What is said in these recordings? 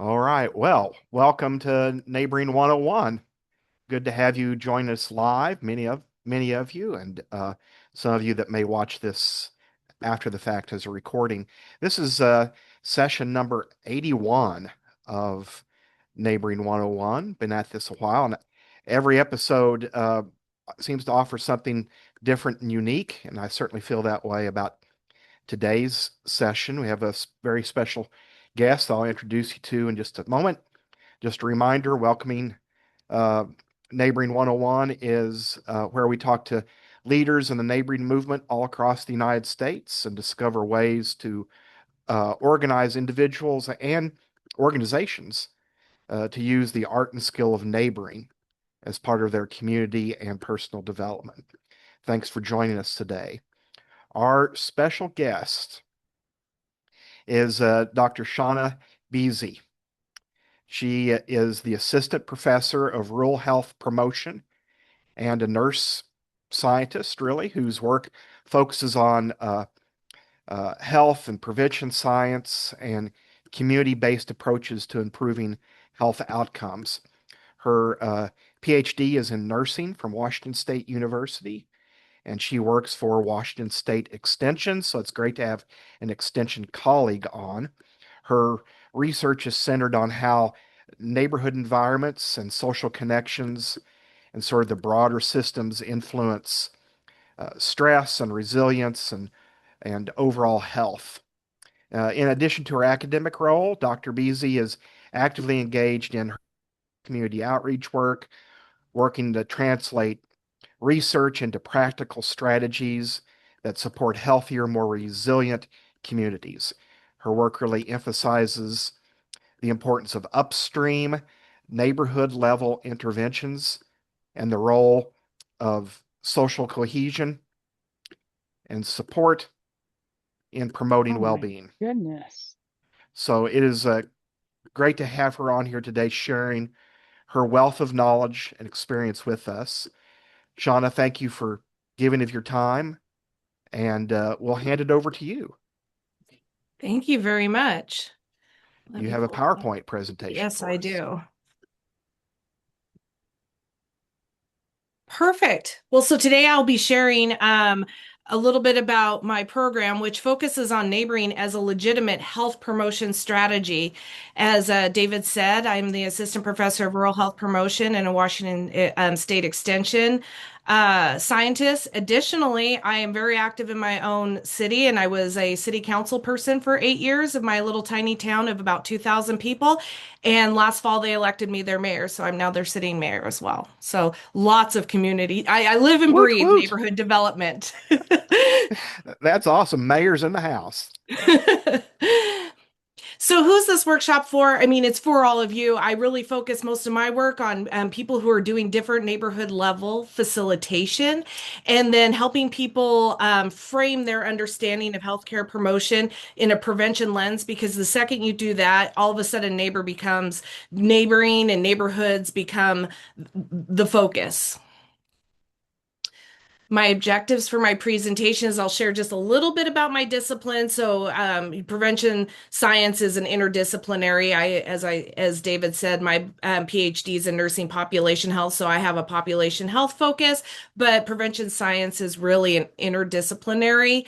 All right. Well, welcome to Neighboring 101. Good to have you join us live, many of you, and some of you that may watch this after the fact as a recording. This is session number 81 of Neighboring 101. Been at this a while, and every episode seems to offer something different and unique, and I certainly feel that way about today's session. We have a very special guest I'll introduce you to in just a moment. Just a reminder, welcoming uh, Neighboring 101 is where we talk to leaders in the neighboring movement all across the United States and discover ways to organize individuals and organizations to use the art and skill of neighboring as part of their community and personal development. Thanks for joining us today. Our special guest is Dr. Shawna Beese. She is the assistant professor of rural health promotion and a nurse scientist, really, whose work focuses on health and prevention science and community-based approaches to improving health outcomes. Her PhD is in nursing from Washington State University, and she works for Washington State Extension, so it's great to have an Extension colleague on. Her research is centered on how neighborhood environments and social connections and sort of the broader systems influence stress and resilience and overall health. In addition to her academic role, Dr. Beese is actively engaged in her community outreach work, working to translate research into practical strategies that support healthier, more resilient communities. Her work really emphasizes the importance of upstream, neighborhood level interventions and the role of social cohesion and support in promoting Oh my well-being. goodness. So it is great to have her on here today sharing her wealth of knowledge and experience with us. Shawna, thank you for giving of your time, and we'll hand it over to you. Thank you very much. Let You me have a pull that up. PowerPoint presentation Yes, for I us. do. Perfect. Well, so today I'll be sharing a little bit about my program, which focuses on neighboring as a legitimate health promotion strategy. As David said, I'm the assistant professor of rural health promotion and a Washington State Extension scientist. Additionally, I am very active in my own city, and I was a city council person for 8 years of my little tiny town of about 2,000 people. And last fall, they elected me their mayor, so I'm now their sitting mayor as well. So lots of community. I live and Woot breathe woot! neighborhood development. That's awesome. Mayor's in the house. So, who's this workshop for? I mean, it's for all of you. I really focus most of my work on people who are doing different neighborhood level facilitation and then helping people frame their understanding of healthcare promotion in a prevention lens. Because the second you do that, all of a sudden, neighboring and neighborhoods become the focus. My objectives for my presentation is I'll share just a little bit about my discipline. So, prevention science is an interdisciplinary. As David said, my PhD is in nursing population health, so I have a population health focus. But prevention science is really an interdisciplinary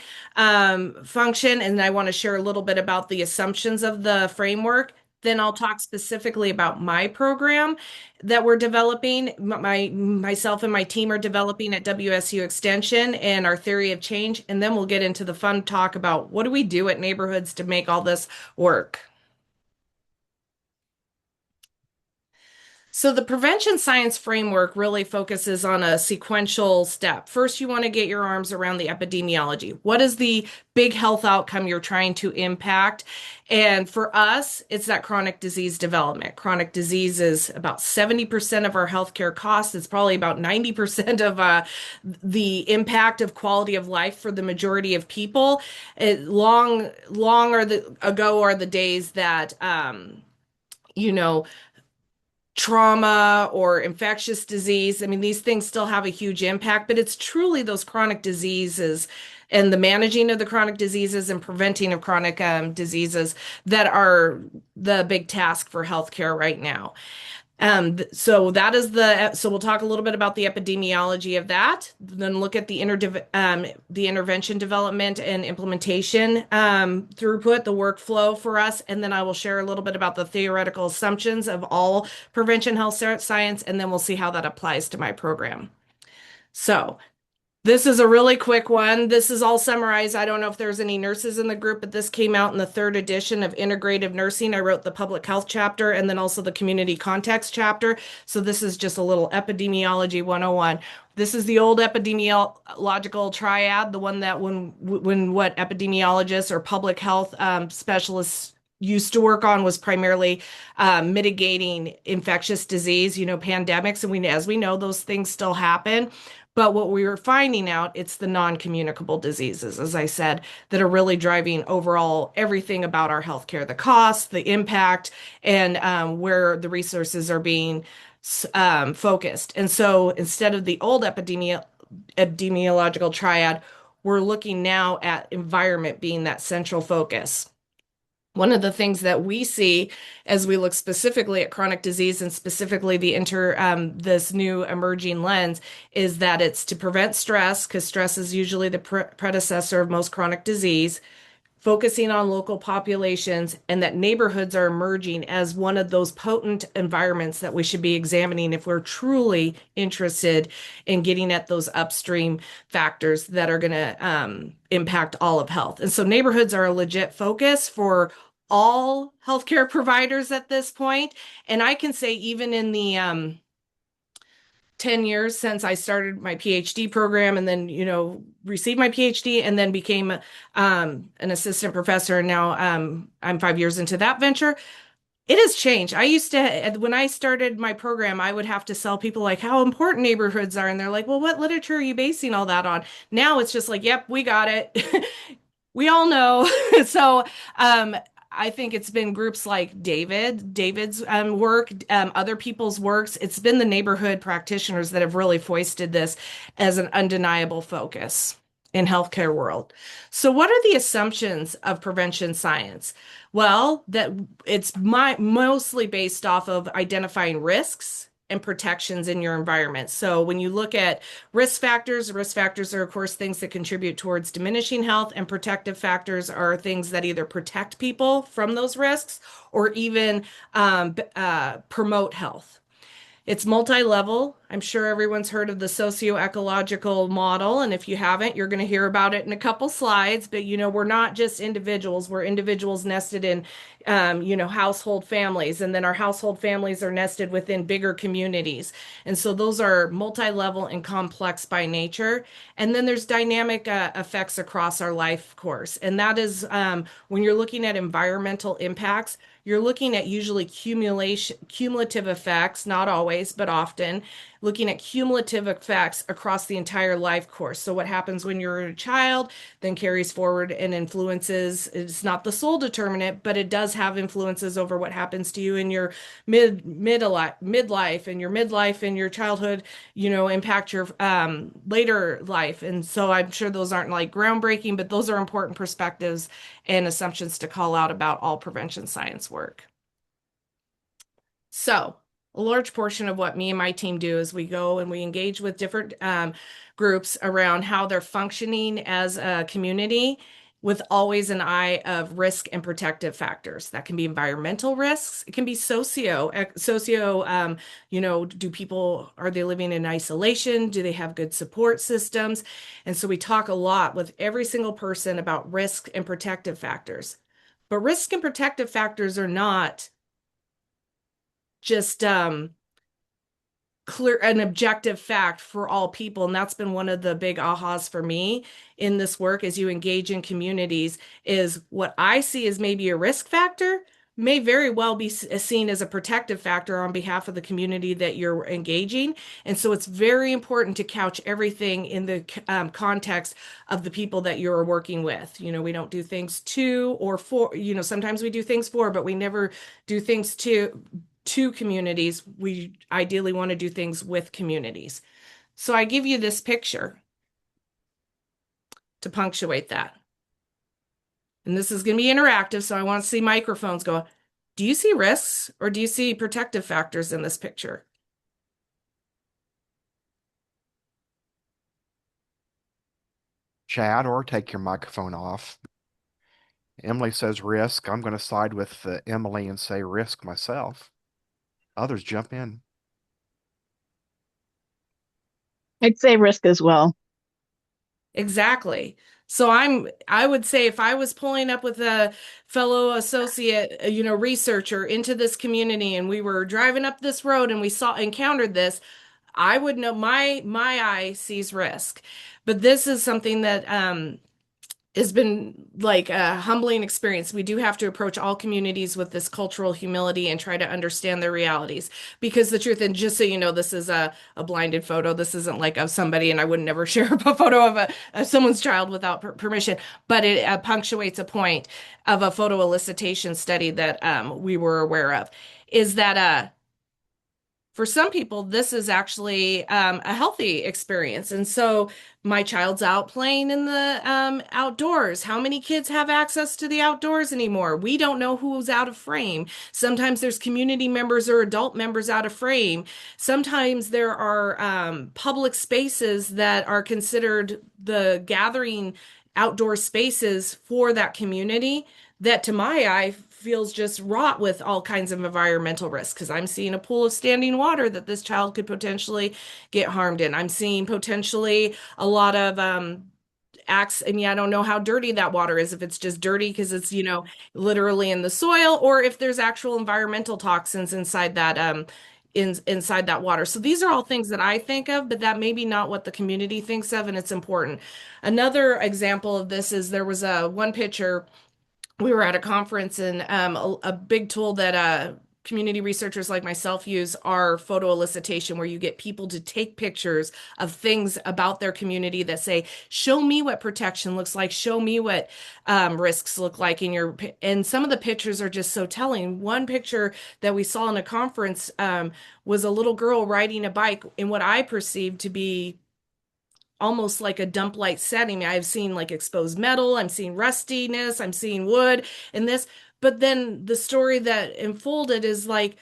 function, and I want to share a little bit about the assumptions of the framework. Then I'll talk specifically about my program that we're developing. Myself and my team are developing at WSU Extension and our theory of change. And then we'll get into the fun talk about what do we do at neighborhoods to make all this work. So the prevention science framework really focuses on a sequential step. First, you want to get your arms around the epidemiology. What is the big health outcome you're trying to impact? And for us, it's that chronic disease development. Chronic disease is about 70% of our healthcare costs. It's probably about 90% of the impact of quality of life for the majority of people. Ago are the days that, you know, trauma or infectious disease. I mean, these things still have a huge impact, but it's truly those chronic diseases and the managing of the chronic diseases and preventing of chronic diseases that are the big task for healthcare right now. So that is so we'll talk a little bit about the epidemiology of that, then look at the intervention development and implementation throughput, the workflow for us, and then I will share a little bit about the theoretical assumptions of all prevention health science, and then we'll see how that applies to my program. So this is a really quick one. This is all summarized. I don't know if there's any nurses in the group, but this came out in the third edition of Integrative Nursing. I wrote the public health chapter and then also the community context chapter. So this is just a little epidemiology 101. This is the old epidemiological triad, the one that when what epidemiologists or public health specialists used to work on was primarily mitigating infectious disease, pandemics. And as we know, those things still happen. But what we were finding out, it's the non-communicable diseases, as I said, that are really driving overall everything about our healthcare, the cost, the impact, and where the resources are being focused. And so instead of the old epidemiological triad, we're looking now at environment being that central focus. One of the things that we see as we look specifically at chronic disease and specifically this new emerging lens is that it's to prevent stress, because stress is usually the predecessor of most chronic disease, focusing on local populations, and that neighborhoods are emerging as one of those potent environments that we should be examining if we're truly interested in getting at those upstream factors that are going to impact all of health. And so neighborhoods are a legit focus for all healthcare providers at this point. And I can say even in the 10 years since I started my PhD program and then, received my PhD and then became an assistant professor. And now I'm 5 years into that venture. It has changed. I used to, when I started my program, I would have to sell people like how important neighborhoods are. And they're like, well, what literature are you basing all that on? Now it's just like, yep, we got it. We all know. So, I think it's been groups like David's work, other people's works. It's been the neighborhood practitioners that have really foisted this as an undeniable focus in healthcare world. So what are the assumptions of prevention science? Well, that it's mostly based off of identifying risks and protections in your environment. So when you look at risk factors are, of course, things that contribute towards diminishing health, and protective factors are things that either protect people from those risks or even promote health. It's multi-level. I'm sure everyone's heard of the socio-ecological model, and if you haven't, you're going to hear about it in a couple slides. But we're not just individuals. We're individuals nested in, household families, and then our household families are nested within bigger communities. And so those are multi-level and complex by nature. And then there's dynamic effects across our life course, and that is when you're looking at environmental impacts. You're looking at usually cumulative effects, not always, but often, looking at cumulative effects across the entire life course. So what happens when you're a child then carries forward and influences, it's not the sole determinant, but it does have influences over what happens to you in your midlife and your midlife and your childhood, impact your later life. And so I'm sure those aren't like groundbreaking, but those are important perspectives and assumptions to call out about all prevention science work. So, a large portion of what me and my team do is we go and we engage with different groups around how they're functioning as a community with always an eye of risk and protective factors. That can be environmental risks. It can be do people, are they living in isolation? Do they have good support systems? And so we talk a lot with every single person about risk and protective factors. But risk and protective factors are not just clear an objective fact for all people. And that's been one of the big ahas for me in this work as you engage in communities is what I see as maybe a risk factor may very well be seen as a protective factor on behalf of the community that you're engaging. And so it's very important to couch everything in the context of the people that you're working with. We don't do things to or for, sometimes we do things for, but we never do things to communities. We ideally want to do things with communities. So I give you this picture. to punctuate that. And this is going to be interactive, so I want to see microphones go. Do you see risks or do you see protective factors in this picture? Chat or take your microphone off. Emily says risk. I'm going to side with Emily and say risk myself. Others jump in. I'd say risk as well. Exactly. So I would say if I was pulling up with a fellow associate, researcher into this community and we were driving up this road and we encountered this, I would know my eye sees risk. But this is something that has been like a humbling experience. We do have to approach all communities with this cultural humility and try to understand their realities. Because the truth, and just so you know, this is a blinded photo. This isn't like of somebody, and I would never share a photo of someone's child without permission. But it punctuates a point of a photo elicitation study that we were aware of. Is that for some people, this is actually a healthy experience. And so my child's out playing in the outdoors. How many kids have access to the outdoors anymore? We don't know who's out of frame. Sometimes there's community members or adult members out of frame. Sometimes there are public spaces that are considered the gathering outdoor spaces for that community that to my eye feels just wrought with all kinds of environmental risks because I'm seeing a pool of standing water that this child could potentially get harmed in. I'm seeing potentially a lot of acts. I mean, I don't know how dirty that water is, if it's just dirty because it's, literally in the soil, or if there's actual environmental toxins inside that inside that water. So these are all things that I think of, but that may be not what the community thinks of, and it's important. Another example of this is there was a one picture we were at a conference and a big tool that community researchers like myself use are photo elicitation, where you get people to take pictures of things about their community that say, show me what protection looks like, show me what risks look like in your, and some of the pictures are just so telling. One picture that we saw in a conference was a little girl riding a bike in what I perceived to be almost like a dump light setting. I've seen like exposed metal, I'm seeing rustiness, I'm seeing wood and this. But then the story that unfolded is like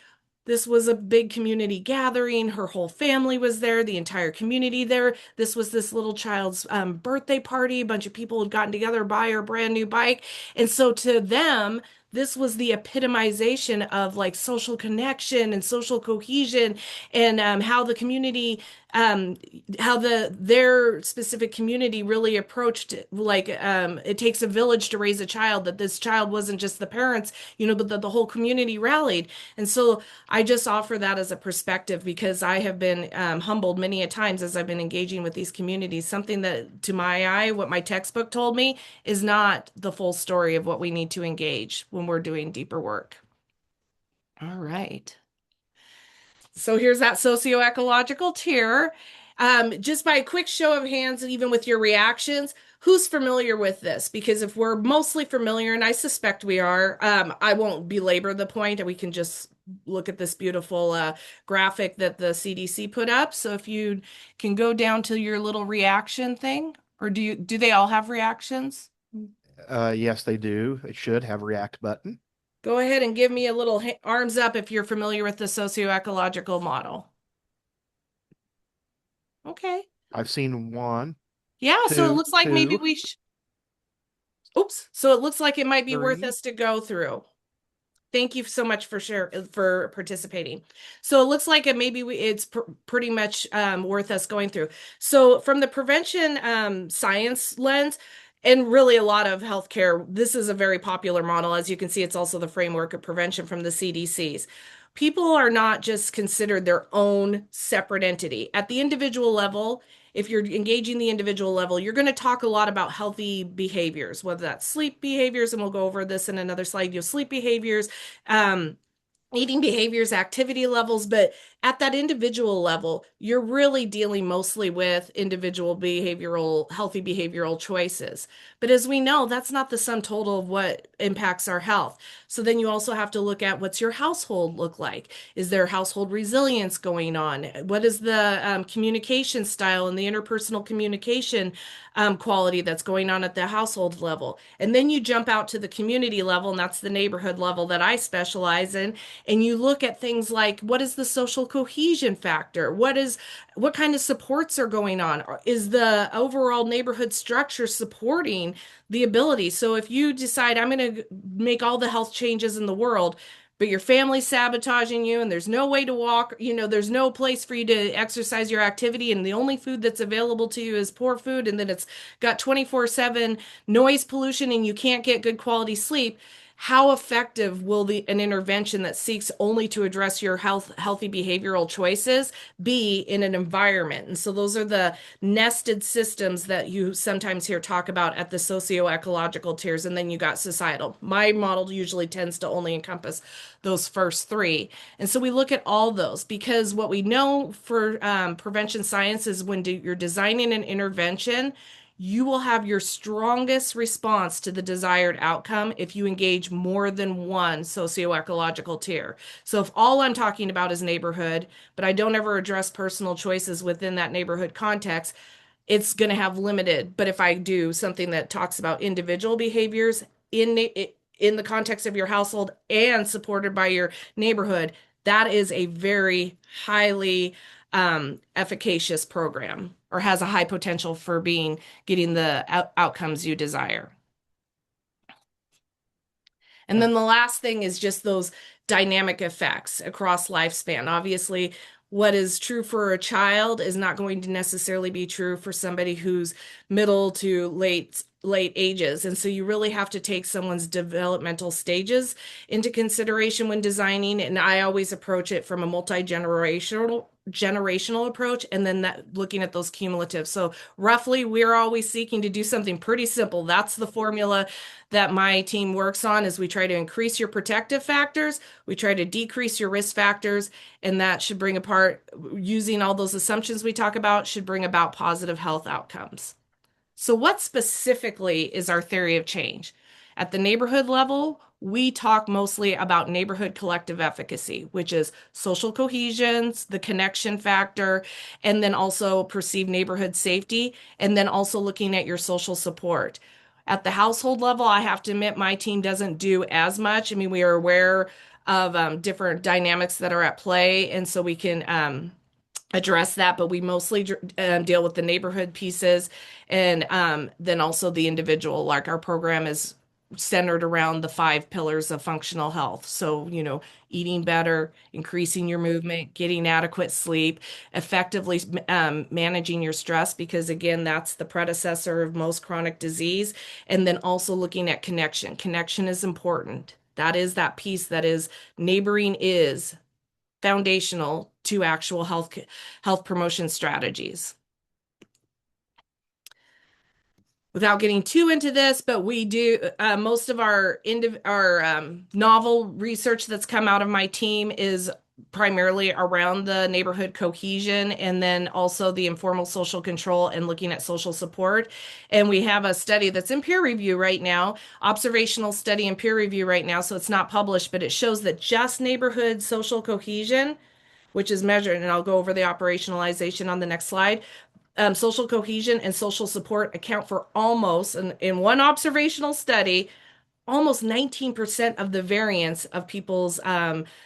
this was a big community gathering. Her whole family was there, the entire community there. This was this little child's birthday party. A bunch of people had gotten together to buy her brand new bike. And so to them, this was the epitomization of like social connection and social cohesion and how the community how their specific community really approached like it takes a village to raise a child, that this child wasn't just the parents, but that the whole community rallied. And so I just offer that as a perspective because I have been humbled many a times as I've been engaging with these communities. Something that to my eye, what my textbook told me is not the full story of what we need to engage when we're doing deeper work. All right. So here's that socio-ecological tier. Just by a quick show of hands, even with your reactions, who's familiar with this? Because if we're mostly familiar, and I suspect we are, I won't belabor the point, and we can just look at this beautiful graphic that the CDC put up. So if you can go down to your little reaction thing, or do they all have reactions? Yes, they do. It should have a react button. Go ahead and give me a little arms up if you're familiar with the socio-ecological model. Okay. I've seen one, Yeah, so it looks like maybe two, we oops. So it looks like it might be worth three. us to go through. Thank you so much for participating. So it looks like it's pretty much worth us going through. So from the prevention science lens, and really a lot of healthcare, this is a very popular model. As you can see, it's also the framework of prevention from the CDC's. People are not just considered their own separate entity. At the individual level, if you're engaging the individual level, you're going to talk a lot about healthy behaviors, whether that's sleep behaviors, and we'll go over this in another slide, sleep behaviors, eating behaviors, activity levels, but At that individual level, you're really dealing mostly with individual healthy behavioral choices. But as we know, that's not the sum total of what impacts our health. So then you also have to look at what's your household look like? Is there household resilience going on? What is the communication style and the interpersonal communication quality that's going on at the household level? And then you jump out to the community level, and that's the neighborhood level that I specialize in. And you look at things like what is the social cohesion factor? What kind of supports are going on? Is the overall neighborhood structure supporting the ability? So if you decide I'm going to make all the health changes in the world, but your family's sabotaging you and there's no way to walk, there's no place for you to exercise your activity, and the only food that's available to you is poor food, and then it's got 24/7 noise pollution and you can't get good quality sleep. How effective will an intervention that seeks only to address your healthy behavioral choices be in an environment? And so those are the nested systems that you sometimes hear talk about at the socio-ecological tiers, and then you got societal. My model usually tends to only encompass those first three. And so we look at all those because what we know for prevention science is when you're designing an intervention, you will have your strongest response to the desired outcome if you engage more than one socio-ecological tier. So if all I'm talking about is neighborhood, but I don't ever address personal choices within that neighborhood context, it's going to have limited. But if I do something that talks about individual behaviors in the context of your household and supported by your neighborhood, that is a very highly efficacious program, or has a high potential for getting the outcomes you desire. And then the last thing is just those dynamic effects across lifespan. Obviously, what is true for a child is not going to necessarily be true for somebody who's middle to late ages. And so you really have to take someone's developmental stages into consideration when designing. And I always approach it from a multi-generational approach, and then looking at those cumulative. So roughly, we're always seeking to do something pretty simple. That's the formula that my team works on, is we try to increase your protective factors, we try to decrease your risk factors, and that should bring apart, using all those assumptions we talk about, should bring about positive health outcomes. So what specifically is our theory of change? At the neighborhood level, we talk mostly about neighborhood collective efficacy, which is social cohesion, the connection factor, and then also perceived neighborhood safety, and then also looking at your social support. At the household level, I have to admit my team doesn't do as much. I mean, we are aware of different dynamics that are at play, and so we can address that, but we mostly deal with the neighborhood pieces, and then also the individual. Like, our program is centered around the 5 pillars of functional health. So, eating better, increasing your movement, getting adequate sleep, effectively managing your stress, because again, that's the predecessor of most chronic disease. And then also looking at connection. Connection is important. That is that piece that is neighboring is foundational to actual health promotion strategies. Without getting too into this, but we do most of our novel research that's come out of my team is primarily around the neighborhood cohesion, and then also the informal social control and looking at social support. And we have a study that's in peer review right now, observational study in peer review right now, so it's not published, but it shows that just neighborhood social cohesion, which is measured, and I'll go over the operationalization on the next slide. Social cohesion and social support account for almost, in one observational study, almost 19% of the variance of people's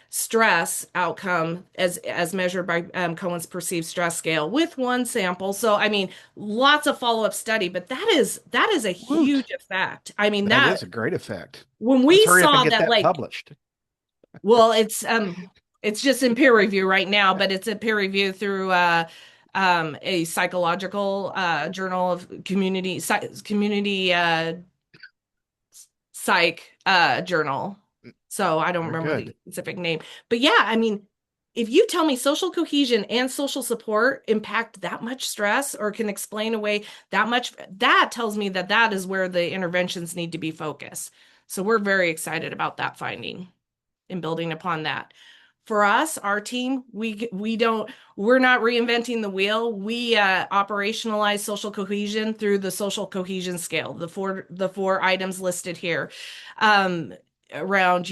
stress outcome as measured by Cohen's perceived stress scale with one sample. So, I mean, lots of follow-up study, but that is a huge effect. I mean, that is a great effect. When Let's we hurry up and saw get that, that like, published. well, it's just in peer review right now, but it's a peer review through a psychological journal of community psych journal. So I don't Very remember good. the specific name, but yeah, I mean, if you tell me social cohesion and social support impact that much stress or can explain away that much, that tells me that that is where the interventions need to be focused. So we're very excited about that finding and building upon that. For us, our team, we're not reinventing the wheel. We operationalize social cohesion through the social cohesion scale, the four items listed here. Um, Around,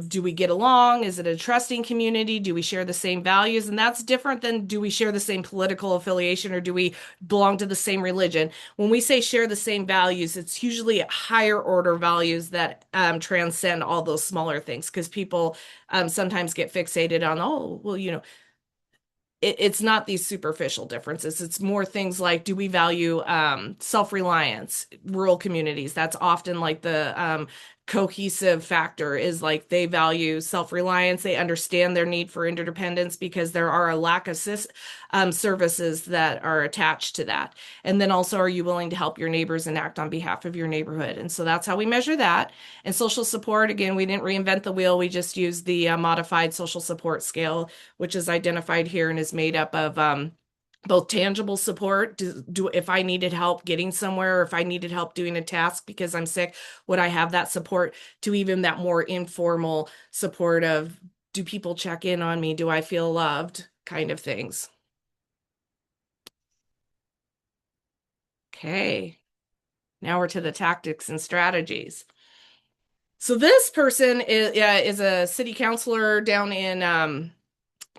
do we get along? Is it a trusting community? Do we share the same values? And that's different than do we share the same political affiliation or do we belong to the same religion? When we say share the same values, it's usually higher order values that transcend all those smaller things because people sometimes get fixated on, oh, well, it's not these superficial differences. It's more things like, do we value self-reliance, rural communities? That's often like the cohesive factor is like they value self-reliance. They understand their need for interdependence because there are a lack of services that are attached to that. And then also, are you willing to help your neighbors and act on behalf of your neighborhood? And so that's how we measure that. And social support, again, we didn't reinvent the wheel. We just used the modified social support scale, which is identified here and is made up of both tangible support. If I needed help getting somewhere, or if I needed help doing a task because I'm sick, would I have that support? To even that more informal support of, do people check in on me? Do I feel loved? Kind of things. Okay, now we're to the tactics and strategies. So this person is a city councilor down in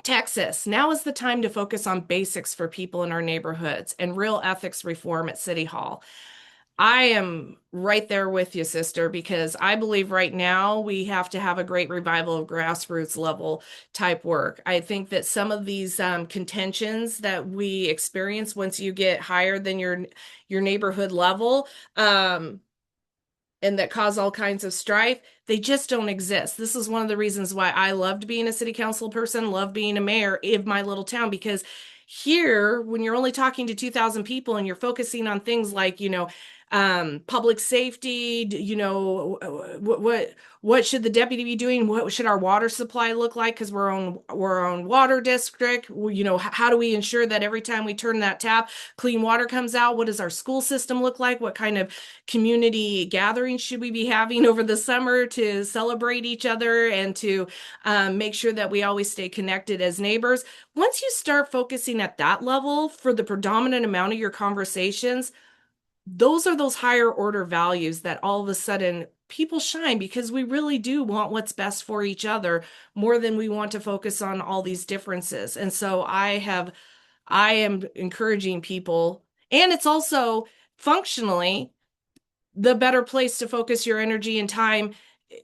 Texas. Now is the time to focus on basics for people in our neighborhoods and real ethics reform at City Hall. I am right there with you, sister, because I believe right now we have to have a great revival of grassroots level type work. I think that some of these contentions that we experience once you get higher than your neighborhood level, and that cause all kinds of strife, they just don't exist. This is one of the reasons why I loved being a city council person, love being a mayor of my little town, because here, when you're only talking to 2,000 people and you're focusing on things like, public safety, what should the deputy be doing? What should our water supply look like? Because we're on water district. How do we ensure that every time we turn that tap, clean water comes out? What does our school system look like? What kind of community gatherings should we be having over the summer to celebrate each other and to make sure that we always stay connected as neighbors? Once you start focusing at that level for the predominant amount of your conversations, those are those higher order values that all of a sudden people shine because we really do want what's best for each other more than we want to focus on all these differences. And so I am encouraging people, and it's also functionally the better place to focus your energy and time,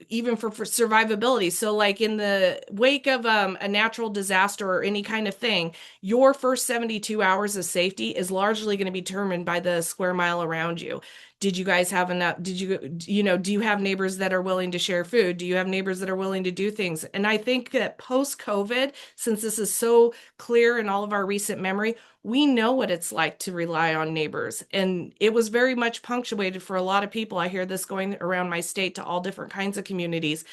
even for survivability. So like in the wake of a natural disaster or any kind of thing, your first 72 hours of safety is largely going to be determined by the square mile around you. Did you guys have enough? Do you have neighbors that are willing to share food? Do you have neighbors that are willing to do things? And I think that post COVID, since this is so clear in all of our recent memory, we know what it's like to rely on neighbors. And it was very much punctuated for a lot of people. I hear this going around my state to all different kinds of communities.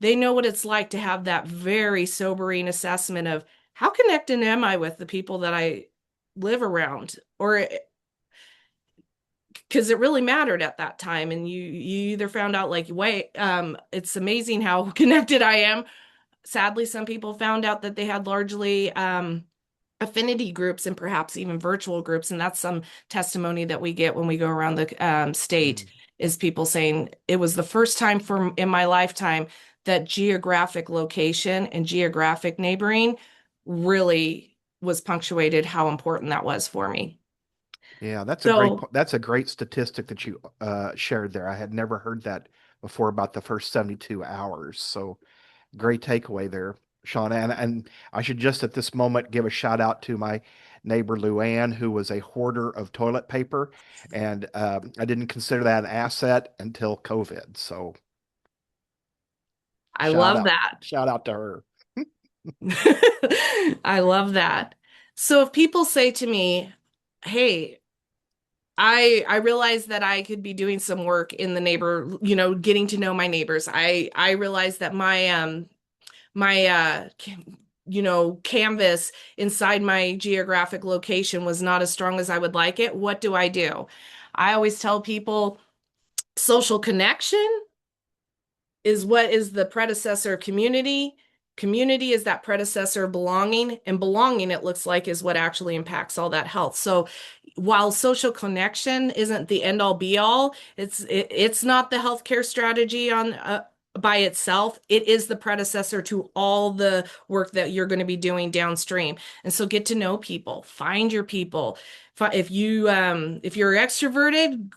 They know what it's like to have that very sobering assessment of, how connected am I with the people that I live around? Or because it really mattered at that time. And you either found out like, wait, it's amazing how connected I am. Sadly, some people found out that they had largely affinity groups and perhaps even virtual groups. And that's some testimony that we get when we go around the state, Mm. is people saying it was the first time in my lifetime that geographic location and geographic neighboring really was punctuated how important that was for me. Yeah, So that's a great statistic that you shared there. I had never heard that before about the first 72 hours. So great takeaway there, Shawna. And I should just at this moment give a shout out to my neighbor Luann, who was a hoarder of toilet paper, and I didn't consider that an asset until COVID. So I love that. shout out to her. I love that. So if people say to me, hey, I realized that I could be doing some work in the getting to know my neighbors. I realized that my canvas inside my geographic location was not as strong as I would like it. What do? I always tell people social connection is what is the predecessor of community. Community is that predecessor of belonging, and belonging, it looks like, is what actually impacts all that health. So while social connection isn't the end all be all, it's not the healthcare strategy on by itself. It is the predecessor to all the work that you're going to be doing downstream. And so get to know people, find your people. If you're extroverted,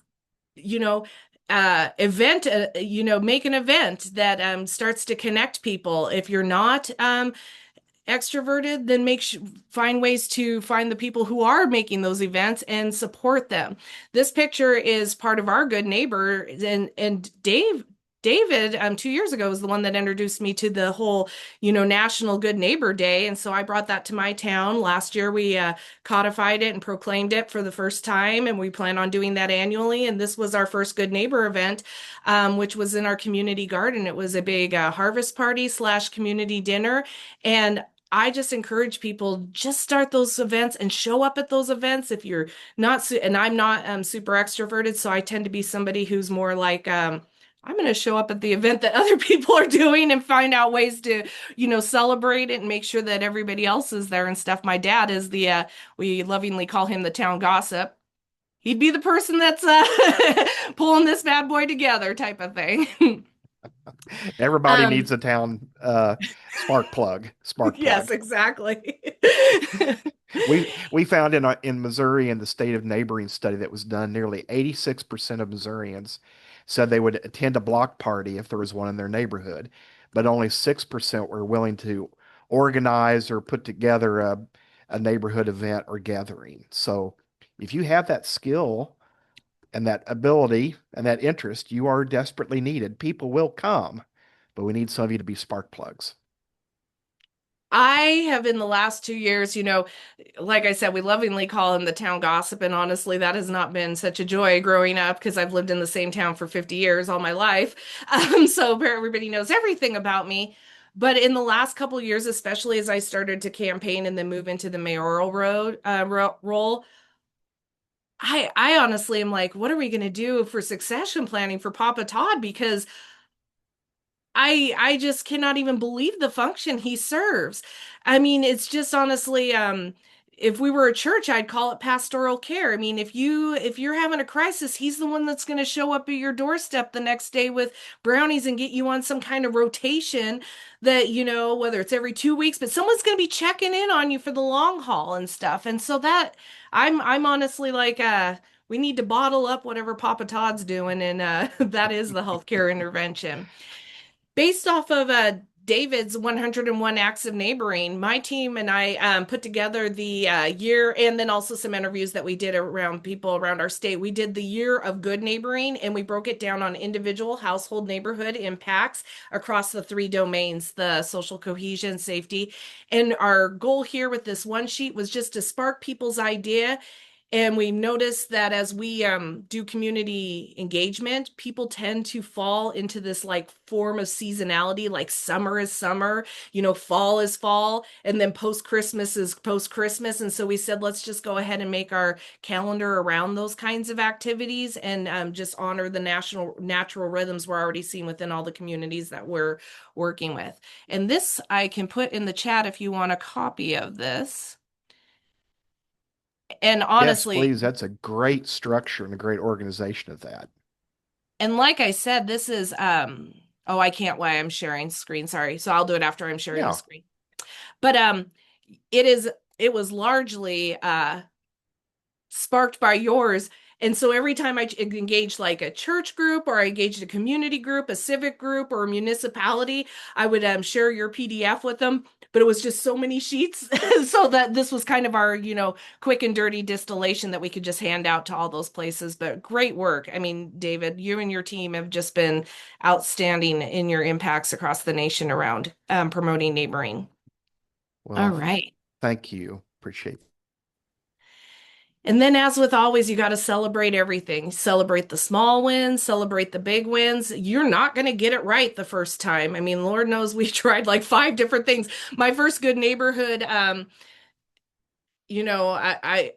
you know, make an event that starts to connect people. If you're not extroverted, then find ways to find the people who are making those events and support them. This picture is part of our good neighbor, and David, 2 years ago, was the one that introduced me to the whole, National Good Neighbor Day. And so I brought that to my town. Last year, we codified it and proclaimed it for the first time. And we plan on doing that annually. And this was our first Good Neighbor event, which was in our community garden. It was a big harvest party / community dinner. And I just encourage people, just start those events and show up at those events. If you're not, and I'm not super extroverted, so I tend to be somebody who's more like, I'm going to show up at the event that other people are doing and find out ways to, celebrate it and make sure that everybody else is there and stuff. My dad is we lovingly call him the town gossip. He'd be the person that's pulling this bad boy together type of thing. Everybody Um, needs a town spark plug. Spark yes, plug. exactly. We found in Missouri, in the state of neighboring study that was done, nearly 86% of Missourians said they would attend a block party if there was one in their neighborhood, but only 6% were willing to organize or put together a neighborhood event or gathering. So if you have that skill and that ability and that interest, you are desperately needed. People will come, but we need some of you to be spark plugs. I have, in the last 2 years, like I said, we lovingly call him the town gossip. And honestly, that has not been such a joy growing up because I've lived in the same town for 50 years, all my life. So everybody knows everything about me. But in the last couple of years, especially as I started to campaign and then move into the mayoral role, I honestly am like, what are we going to do for succession planning for Papa Todd? Because I just cannot even believe the function he serves. I mean, it's just honestly, if we were a church, I'd call it pastoral care. I mean, if you're having a crisis, he's the one that's going to show up at your doorstep the next day with brownies and get you on some kind of rotation that, whether it's every 2 weeks, but someone's going to be checking in on you for the long haul and stuff. And so that I'm honestly like, we need to bottle up whatever Papa Todd's doing, and that is the healthcare intervention. Based off of David's 101 Acts of Neighboring, my team and I put together the year, and then also some interviews that we did around people around our state. We did the year of good neighboring, and we broke it down on individual, household, neighborhood impacts across the three domains: the social cohesion, safety. And our goal here with this one sheet was just to spark people's idea. And we noticed that as we do community engagement, people tend to fall into this like form of seasonality, like summer is summer, fall is fall, and then post Christmas is post Christmas. And so we said, let's just go ahead and make our calendar around those kinds of activities and just honor the natural rhythms we're already seeing within all the communities that we're working with. And this I can put in the chat if you want a copy of this. And Yes, honestly, please. That's a great structure and a great organization of that. and like I said, this is oh, I can't why I'm sharing screen, sorry. So I'll do it after I'm sharing the Yeah. screen. But it was largely sparked by yours. And so every time I engaged like a church group or I engaged a community group, a civic group, or a municipality, I would share your PDF with them. But it was just so many sheets, so that this was kind of our, quick and dirty distillation that we could just hand out to all those places. But great work. I mean, David, you and your team have just been outstanding in your impacts across the nation around promoting neighboring. All Well, right. thank you. Appreciate it. And then, as with always, you got to celebrate everything. Celebrate the small wins, celebrate the big wins. You're not going to get it right the first time. I mean, Lord knows we tried like five different things. My first good neighborhood, you know, I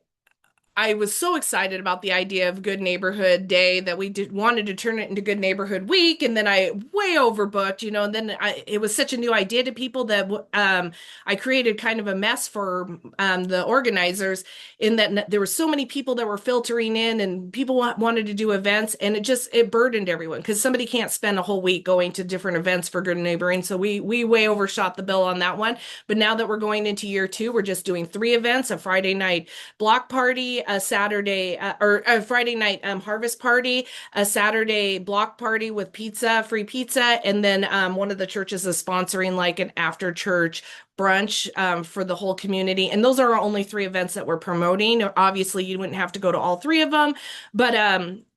I was so excited about the idea of Good Neighborhood Day that we wanted to turn it into Good Neighborhood Week, and then I way overbooked, and then it was such a new idea to people that I created kind of a mess for the organizers in that there were so many people that were filtering in, and people wanted to do events, and it burdened everyone because somebody can't spend a whole week going to different events for good neighboring. So we way overshot the bill on that one. But now that we're going into year two, we're just doing three events: a Friday night block party, a Saturday or a Friday night harvest party, a Saturday block party with pizza, free pizza, and then one of the churches is sponsoring like an after church brunch for the whole community. And those are our only three events that we're promoting. Obviously, you wouldn't have to go to all three of them, but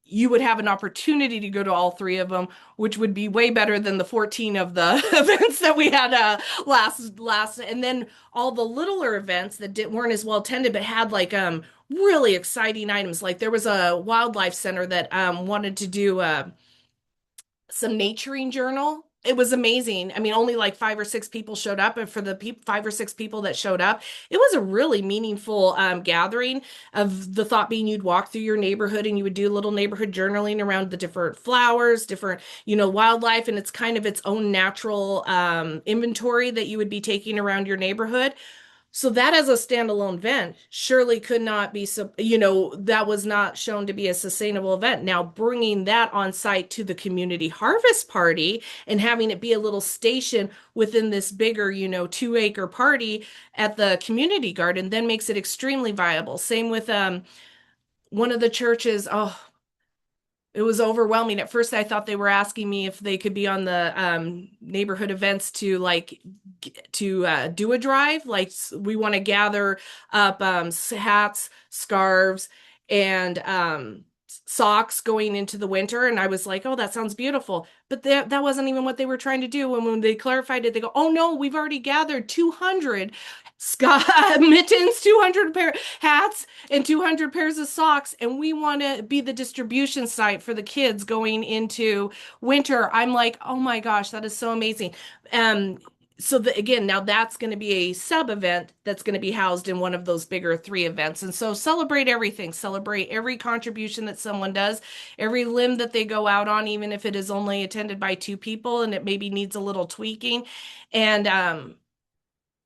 you would have an opportunity to go to all three of them, which would be way better than the 14 of the events that we had last. And then all the littler events that weren't as well attended, but had like really exciting items. Like there was a wildlife center that wanted to do some naturing journal. It was amazing. I mean, only like five or six people showed up, and for the five or six people that showed up, it was a really meaningful gathering of the thought being you'd walk through your neighborhood and you would do a little neighborhood journaling around the different flowers, different, wildlife, and it's kind of its own natural inventory that you would be taking around your neighborhood. So that as a standalone event surely could not be, that was not shown to be a sustainable event. Now bringing that on site to the community harvest party and having it be a little station within this bigger, 2-acre party at the community garden then makes it extremely viable. Same with one of the churches. Oh, it was overwhelming. At first, I thought they were asking me if they could be on the neighborhood events to do a drive. Like we want to gather up hats, scarves, and socks going into the winter. And I was like, oh, that sounds beautiful. But that wasn't even what they were trying to do. And when they clarified it, they go, oh no, we've already gathered 200 scarf mittens, 200 pair hats, and 200 pairs of socks, and we want to be the distribution site for the kids going into winter. I'm like, oh my gosh, that is so amazing. Again, now that's going to be a sub event that's going to be housed in one of those bigger three events. And so celebrate everything, celebrate every contribution that someone does, every limb that they go out on, even if it is only attended by two people and it maybe needs a little tweaking.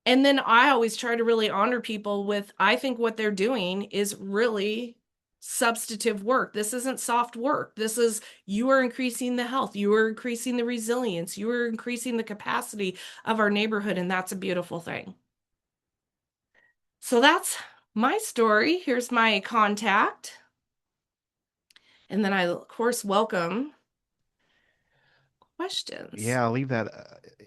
And then I always try to really honor people with, I think what they're doing is really substantive work. This isn't soft work. This is, you are increasing the health, you are increasing the resilience, you are increasing the capacity of our neighborhood, and that's a beautiful thing. So that's my story. Here's my contact. And then I, of course, welcome questions. Yeah, I'll leave that.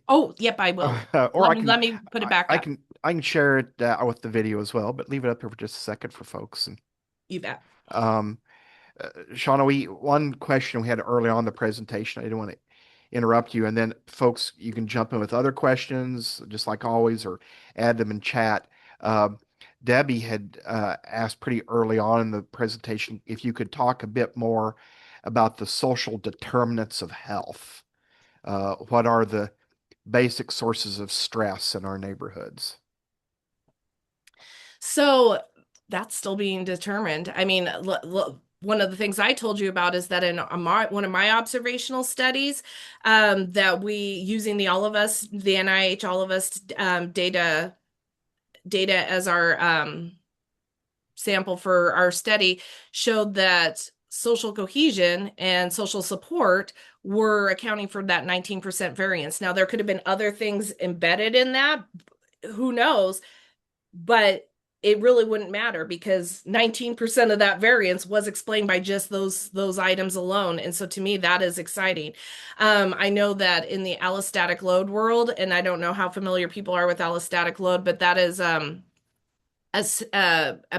Oh, yep, I will. Or Let me put it back I up. can I can share it with the video as well, but leave it up here for just a second for folks. And You bet. um, Shawna, one question we had early on in the presentation. I didn't want to interrupt you, and then folks, you can jump in with other questions, just like always, or add them in chat. Uh, Debbie had asked pretty early on in the presentation if you could talk a bit more about the social determinants of health. What are the basic sources of stress in our neighborhoods? So that's still being determined. I mean, one of the things I told you about is that in one of my observational studies, that we using the NIH All of Us data as our sample for our study showed that social cohesion and social support were accounting for that 19% variance. Now, there could have been other things embedded in that. Who knows? But it really wouldn't matter because 19% of that variance was explained by just those items alone. And so to me, that is exciting. I know that in the allostatic load world, and I don't know how familiar people are with allostatic load, but that is a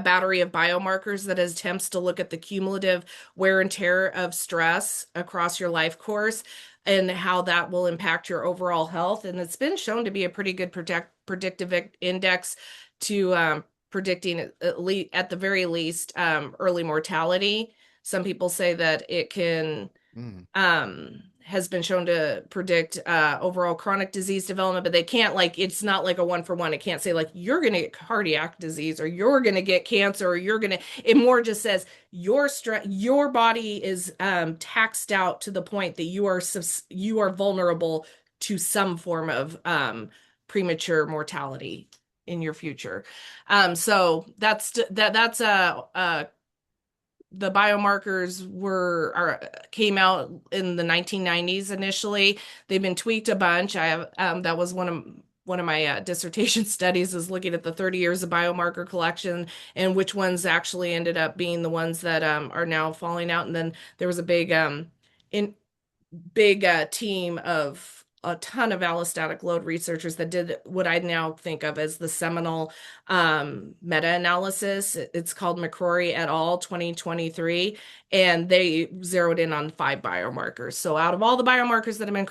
battery of biomarkers that attempts to look at the cumulative wear and tear of stress across your life course and how that will impact your overall health. And it's been shown to be a pretty good predictive index to predicting at the very least early mortality. Some people say that it can Mm. has been shown to predict overall chronic disease development, but they can't like it's not like a one for one. It can't say like you're going to get cardiac disease or you're going to get cancer or you're going to. It more just says your body is taxed out to the point that you are vulnerable to some form of premature mortality in your future. So that's the biomarkers came out in the 1990s initially. They've been tweaked a bunch. I have that was one of my dissertation studies is looking at the 30 years of biomarker collection and which ones actually ended up being the ones that are now falling out. And then there was a in big team of a ton of allostatic load researchers that did what I now think of as the seminal meta-analysis. It's called McCrory et al. 2023, and they zeroed in on 5 biomarkers. So out of all the biomarkers that have been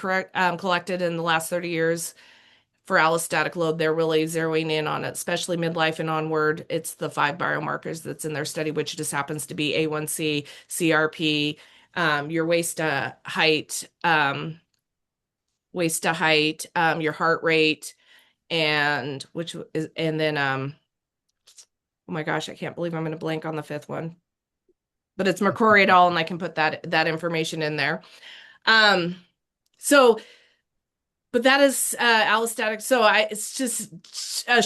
collected in the last 30 years for allostatic load, they're really zeroing in on it, especially midlife and onward. It's the 5 biomarkers that's in their study, which just happens to be A1C, CRP, your waist to height, your heart rate, and then oh my gosh, I can't believe I'm going to blank on the 5th one, but it's McCrory et al. And I can put that information in there. Um, so but that is allostatic. So it's just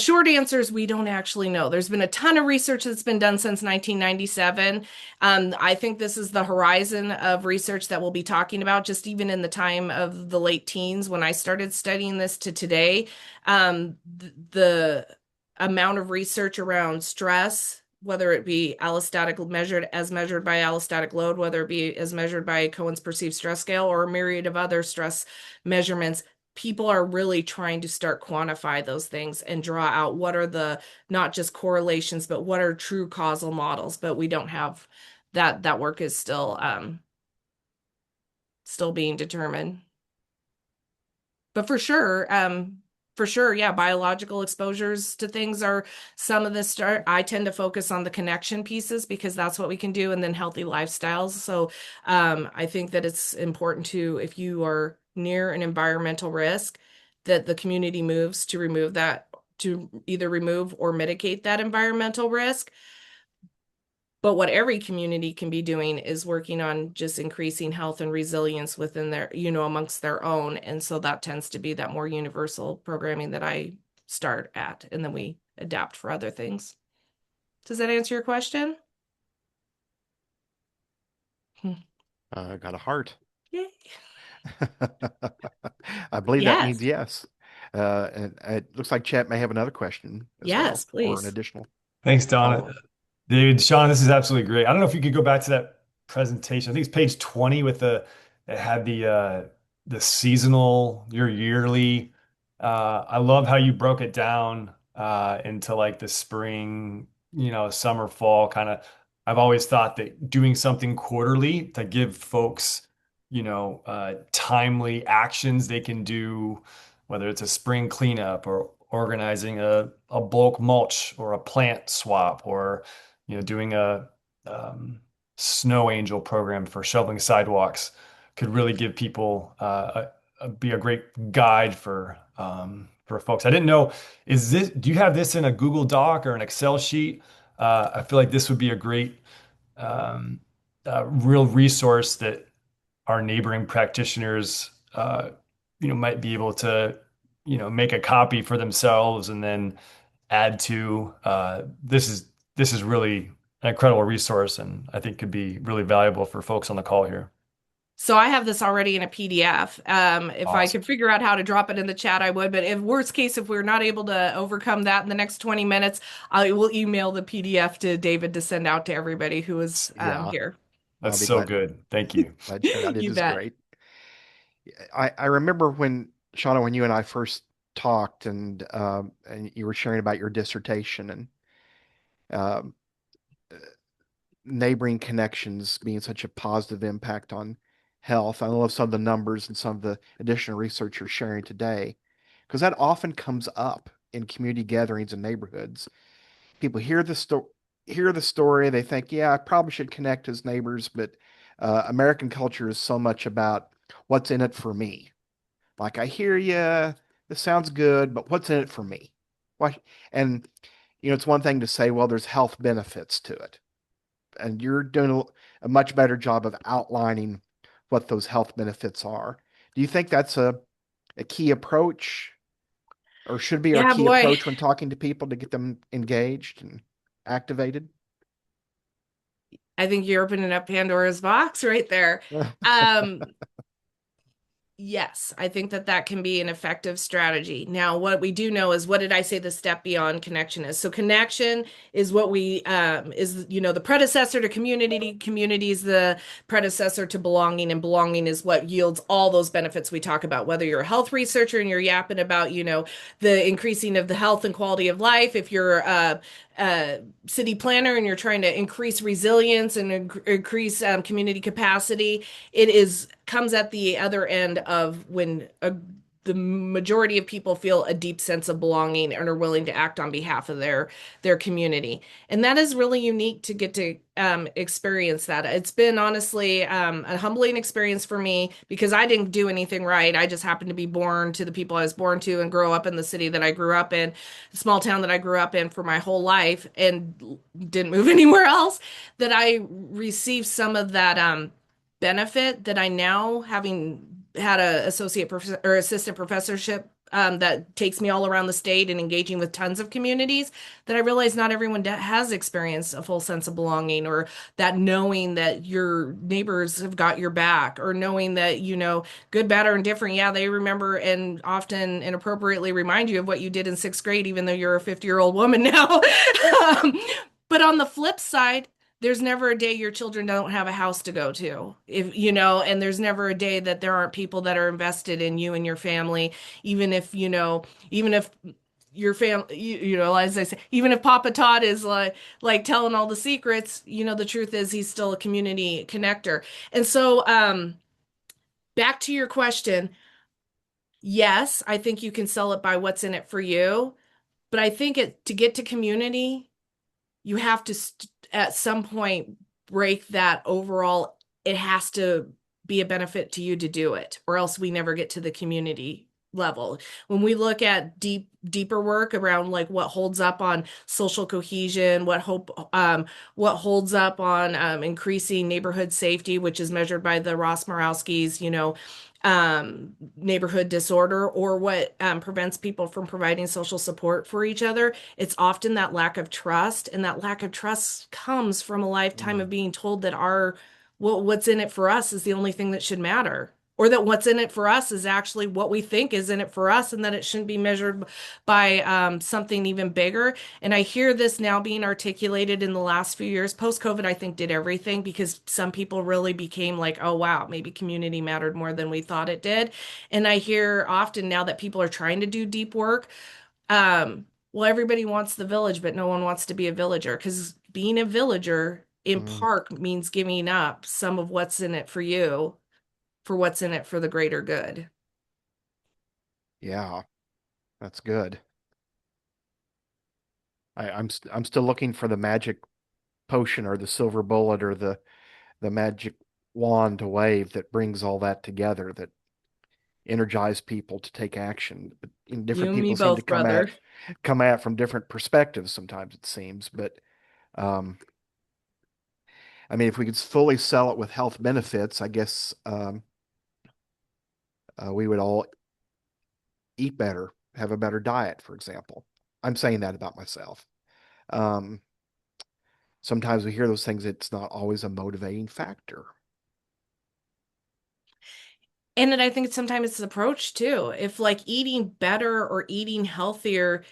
short answers. We don't actually know. There's been a ton of research that's been done since 1997. I think this is the horizon of research that we'll be talking about, just even in the time of the late teens when I started studying this to today. The amount of research around stress, whether it be allostatic measured by allostatic load, whether it be as measured by Cohen's perceived stress scale or a myriad of other stress measurements, people are really trying to start quantify those things and draw out what are the not just correlations, but what are true causal models. But we don't have that work is still being determined. But for sure, yeah, biological exposures to things are some of this start. I tend to focus on the connection pieces because that's what we can do, and then healthy lifestyles. So I think that it's important to, if you are near an environmental risk, that the community moves to remove that, to either remove or mitigate that environmental risk. But what every community can be doing is working on just increasing health and resilience within their, amongst their own. And so that tends to be that more universal programming that I start at, and then we adapt for other things. Does that answer your question? Got a heart. Yay. I believe that means Yes. yes. And it looks like Chat may have another question as well, Yes, or an please. additional Thanks, Donna. follow-up. Dude, Sean, this is absolutely great. I don't know if you could go back to that presentation. I think it's page 20 with it had the seasonal, your yearly. I love how you broke it down into like the spring, summer, fall kind of. I've always thought that doing something quarterly to give folks, timely actions they can do, whether it's a spring cleanup or organizing a bulk mulch or a plant swap or doing a snow angel program for shoveling sidewalks could really give people be a great guide for folks. I didn't know, do you have this in a Google Doc or an Excel sheet? I feel like this would be a great um, real resource that our neighboring practitioners might be able to make a copy for themselves and then add to this is really an incredible resource and I think could be really valuable for folks on the call here. So I have this already in a PDF. If I Awesome. could figure out how to drop it in the chat, I would. But if worst case, if we're not able to overcome that in the next 20 minutes, I will email the PDF to David to send out to everybody who is Yeah, here. I'll That's be so glad good. Thank you. glad share out. It You is bet. great. I remember when Shawna, when you and I first talked, and you were sharing about your dissertation and um, neighboring connections being such a positive impact on health. I love some of the numbers and some of the additional research you're sharing today, because that often comes up in community gatherings and neighborhoods. People hear the story, they think, yeah, I probably should connect as neighbors, but American culture is so much about what's in it for me? Like, I hear you, this sounds good, but what's in it for me? What? And it's one thing to say, well, there's health benefits to it, and you're doing a much better job of outlining what those health benefits are. Do you think that's a key approach, or should be our Yeah, key boy. approach when talking to people to get them engaged and activated? I think you're opening up Pandora's box right there. Um, Yes, I think that that can be an effective strategy. Now, what we do know is, what did I say the step beyond connection is? So connection is what we is the predecessor to community. Community is the predecessor to belonging, and belonging is what yields all those benefits we talk about. Whether you're a health researcher and you're yapping about the increasing of the health and quality of life, if you're a city planner and you're trying to increase resilience and increase community capacity, it is comes at the other end of when the majority of people feel a deep sense of belonging and are willing to act on behalf of their community. And that is really unique to get to experience that. It's been honestly a humbling experience for me because I didn't do anything right. I just happened to be born to the people I was born to and grow up in the city that I grew up in, the small town that I grew up in for my whole life, and didn't move anywhere else. That I received some of that benefit that I now, having had a associate professor or assistant professorship that takes me all around the state and engaging with tons of communities, that I realize not everyone has experienced a full sense of belonging, or that knowing that your neighbors have got your back, or knowing that, good, bad, or indifferent, yeah, they remember and often inappropriately remind you of what you did in sixth grade, even though you're a 50-year-old woman now. um, but on the flip side, there's never a day your children don't have a house to go to, if and there's never a day that there aren't people that are invested in you and your family, even if even if your family, as I say, even if Papa Todd is like telling all the secrets, the truth is he's still a community connector. And so back to your question, yes, I think you can sell it by what's in it for you, but I think to get to community, you have to at some point break that overall. It has to be a benefit to you to do it, or else we never get to the community level. When we look at deeper work around like what holds up on social cohesion, what holds up on increasing neighborhood safety, which is measured by the Ross Morowski's neighborhood disorder, or what prevents people from providing social support for each other, it's often that lack of trust. And that lack of trust comes from a lifetime of Mm, being told that what's in it for us is the only thing that should matter. Or that what's in it for us is actually what we think is in it for us, and that it shouldn't be measured by something even bigger. And I hear this now being articulated in the last few years. Post-COVID, I think, did everything, because some people really became like, oh, wow, maybe community mattered more than we thought it did. And I hear often now that people are trying to do deep work. Well, everybody wants the village, but no one wants to be a villager, because being a villager in mm, park means giving up some of what's in it for you for what's in it for the greater good. yeah, that's good. I'm still looking for the magic potion or the silver bullet or the magic wand to wave that brings all that together, that energize people to take action. But You different and me people seem to both, brother. come at from different perspectives sometimes, it seems. But um, I mean, if we could fully sell it with health benefits, I guess we would all eat better, have a better diet, for example. I'm saying that about myself. Um, Sometimes we hear those things, it's not always a motivating factor. And then I think sometimes it's the approach too. If like eating better or eating healthier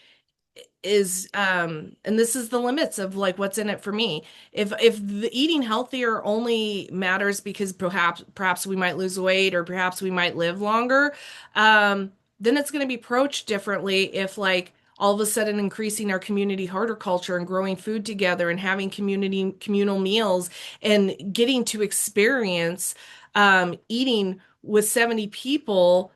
is and this is the limits of like what's in it for me, if the eating healthier only matters because perhaps we might lose weight, or perhaps we might live longer, then it's going to be approached differently. If like all of a sudden increasing our community horticulture and growing food together and having communal meals and getting to experience eating with 70 people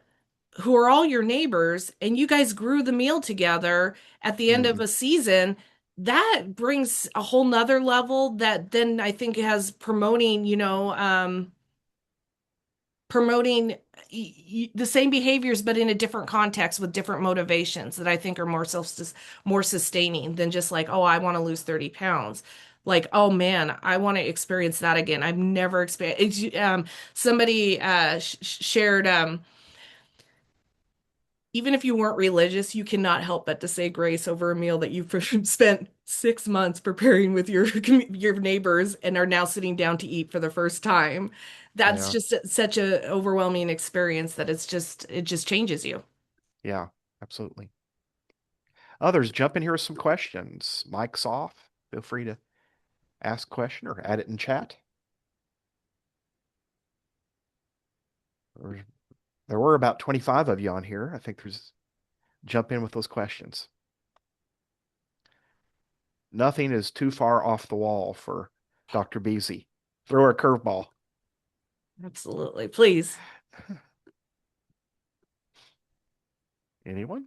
who are all your neighbors, and you guys grew the meal together at the end of Mm, a season, that brings a whole nother level that then I think has promoting, promoting the same behaviors, but in a different context with different motivations that I think are more sustaining than just like, oh, I want to lose 30 pounds. Like, oh man, I want to experience that again. I've never experienced. Somebody shared. Even if you weren't religious, you cannot help but to say grace over a meal that you've spent 6 months preparing with your neighbors and are now sitting down to eat for the first time. That's Yeah. just such a overwhelming experience that it just changes you. Yeah. Absolutely. Others, jump in here with some questions. Mic's off. Feel free to ask a question or add it in chat. There were about 25 of you on here. I think there's jump in with those questions. Nothing is too far off the wall for Dr. Beese. Throw her a curveball. Absolutely. Please. Anyone?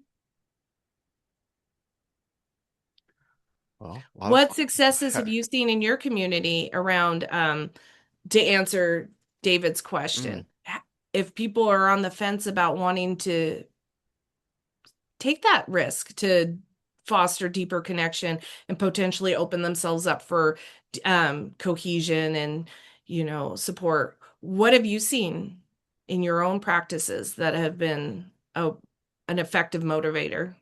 Well, a lot of What successes have you seen in your community around to answer David's Mm, question? If people are on the fence about wanting to take that risk to foster deeper connection and potentially open themselves up for cohesion and support, what have you seen in your own practices that have been an effective motivator?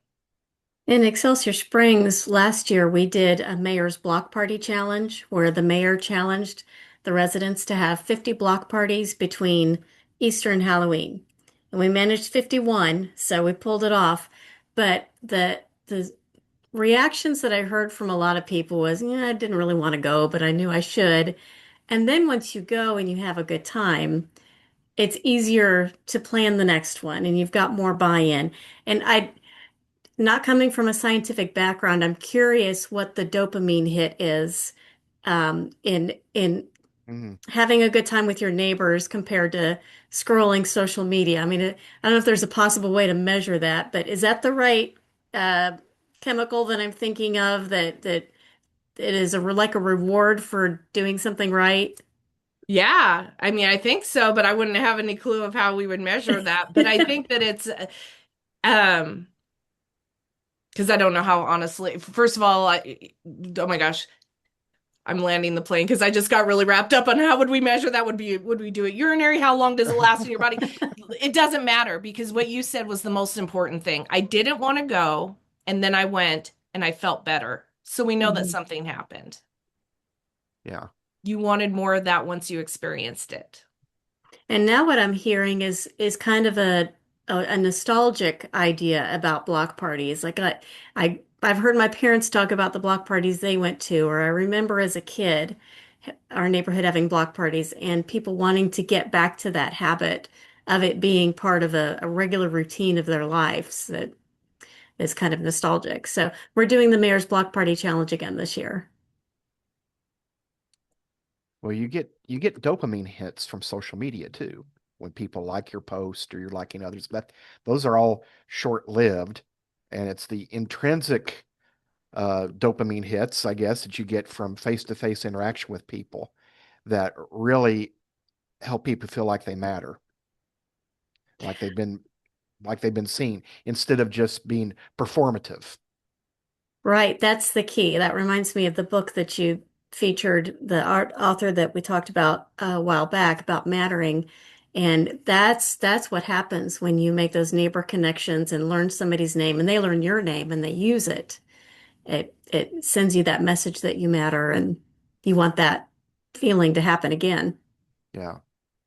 In Excelsior Springs last year, we did a mayor's block party challenge where the mayor challenged the residents to have 50 block parties between Easter and Halloween. And we managed 51, so we pulled it off. But the reactions that I heard from a lot of people was, yeah, I didn't really want to go, but I knew I should. And then once you go and you have a good time, it's easier to plan the next one and you've got more buy-in. And I not coming from a scientific background, I'm curious what the dopamine hit is in mm. having a good time with your neighbors compared to scrolling social media. I mean, I don't know if there's a possible way to measure that, but is that the right uh, chemical that I'm thinking of that it is like a reward for doing something right? Yeah, I mean, I think so, but I wouldn't have any clue of how we would measure that. But I think that it's um because I don't know how honestly. First of all, oh my gosh, I'm landing the plane because I just got really wrapped up on how would we measure that? Would we do it urinary? How long does it last in your body? It doesn't matter because what you said was the most important thing. I didn't want to go, and then I went and I felt better. So we know that Mhm. something happened. Yeah. You wanted more of that once you experienced it. And now what I'm hearing is kind of a nostalgic idea about block parties. Like I've heard my parents talk about the block parties they went to, or I remember as a kid our neighborhood having block parties and people wanting to get back to that habit of it being part of a regular routine of their lives that is kind of nostalgic. So we're doing the Mayor's Block Party Challenge again this year. Well, you get dopamine hits from social media too. When people like your post or you're liking others, but those are all short-lived, and it's the intrinsic dopamine hits, I guess, that you get from face-to-face interaction with people that really help people feel like they matter, like they've been like they've been seen, instead of just being performative. Right, that's the key. That reminds me of the book that you featured, the art author that we talked about a while back about mattering. And that's what happens when you make those neighbor connections and learn somebody's name and they learn your name and they use it. It sends you that message that you matter and you want that feeling to happen again. Yeah,